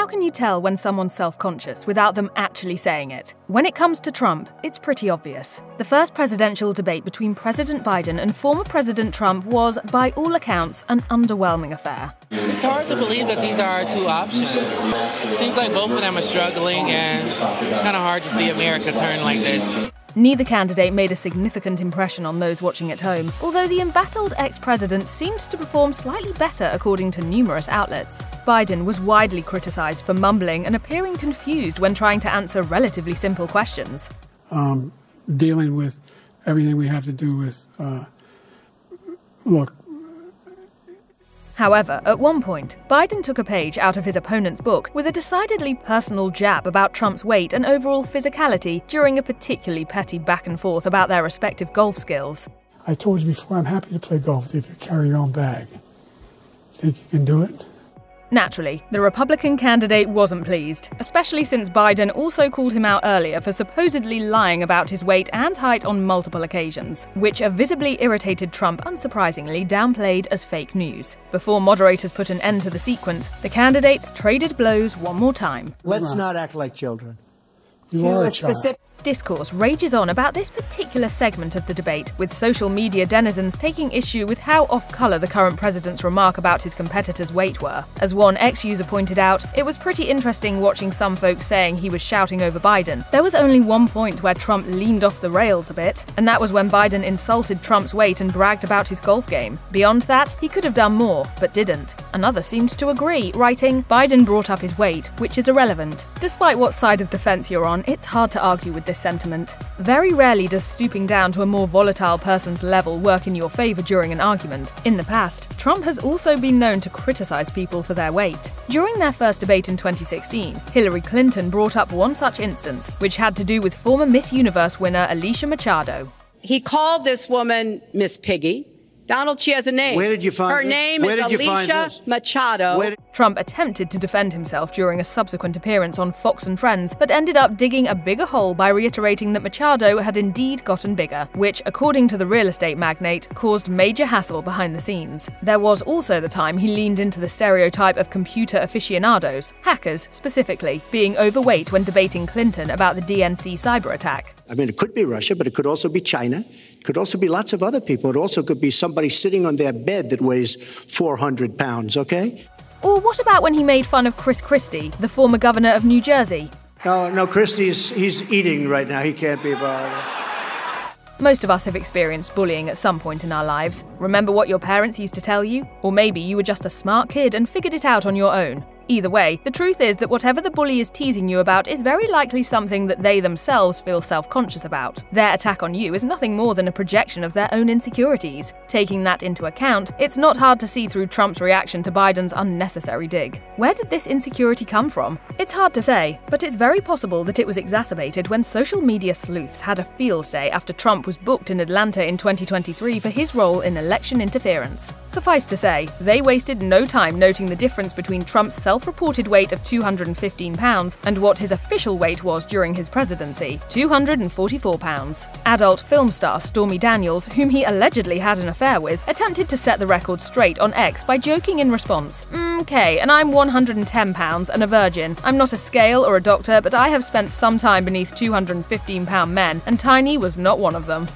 How can you tell when someone's self-conscious without them actually saying it? When it comes to Trump, it's pretty obvious. The first presidential debate between President Biden and former President Trump was, by all accounts, an underwhelming affair. It's hard to believe that these are our two options. It seems like both of them are struggling, and it's kind of hard to see America turn like this. Neither candidate made a significant impression on those watching at home, although the embattled ex-president seemed to perform slightly better according to numerous outlets. Biden was widely criticized for mumbling and appearing confused when trying to answer relatively simple questions. Dealing with everything we have to do with, However, at one point, Biden took a page out of his opponent's book with a decidedly personal jab about Trump's weight and overall physicality during a particularly petty back and forth about their respective golf skills. I told you before, I'm happy to play golf if you carry your own bag. Think you can do it? Naturally, the Republican candidate wasn't pleased, especially since Biden also called him out earlier for supposedly lying about his weight and height on multiple occasions, which a visibly irritated Trump unsurprisingly downplayed as fake news. Before moderators put an end to the sequence, the candidates traded blows one more time. Let's not act like children. You are a child. Discourse rages on about this particular segment of the debate, with social media denizens taking issue with how off-color the current president's remark about his competitors' weight were. As one ex-user pointed out, it was pretty interesting watching some folks saying he was shouting over Biden. There was only one point where Trump leaned off the rails a bit, and that was when Biden insulted Trump's weight and bragged about his golf game. Beyond that, he could have done more, but didn't. Another seemed to agree, writing, "Biden brought up his weight, which is irrelevant." Despite what side of the fence you're on, it's hard to argue with this sentiment. Very rarely does stooping down to a more volatile person's level work in your favor during an argument. In the past, Trump has also been known to criticize people for their weight. During their first debate in 2016, Hillary Clinton brought up one such instance, which had to do with former Miss Universe winner Alicia Machado. He called this woman Miss Piggy. Donald, she has a name. Where did you find Her this? name Where is did you find Alicia this? Machado. Trump attempted to defend himself during a subsequent appearance on Fox and Friends, but ended up digging a bigger hole by reiterating that Machado had indeed gotten bigger, which, according to the real estate magnate, caused major hassle behind the scenes. There was also the time he leaned into the stereotype of computer aficionados, hackers specifically, being overweight when debating Clinton about the DNC cyber attack. I mean, it could be Russia, but it could also be China. It could also be lots of other people. It also could be somebody sitting on their bed that weighs 400 pounds, okay? Or what about when he made fun of Chris Christie, the former governor of New Jersey? No, he's eating right now. He can't be bothered. Most of us have experienced bullying at some point in our lives. Remember what your parents used to tell you? Or maybe you were just a smart kid and figured it out on your own. Either way, the truth is that whatever the bully is teasing you about is very likely something that they themselves feel self-conscious about. Their attack on you is nothing more than a projection of their own insecurities. Taking that into account, it's not hard to see through Trump's reaction to Biden's unnecessary dig. Where did this insecurity come from? It's hard to say, but it's very possible that it was exacerbated when social media sleuths had a field day after Trump was booked in Atlanta in 2023 for his role in election interference. Suffice to say, they wasted no time noting the difference between Trump's self-reported weight of 215 pounds and what his official weight was during his presidency, 244 pounds. Adult film star Stormy Daniels, whom he allegedly had an affair with, attempted to set the record straight on X by joking in response, "Okay, and I'm 110 pounds and a virgin. I'm not a scale or a doctor, but I have spent some time beneath 215-pound men, and tiny was not one of them."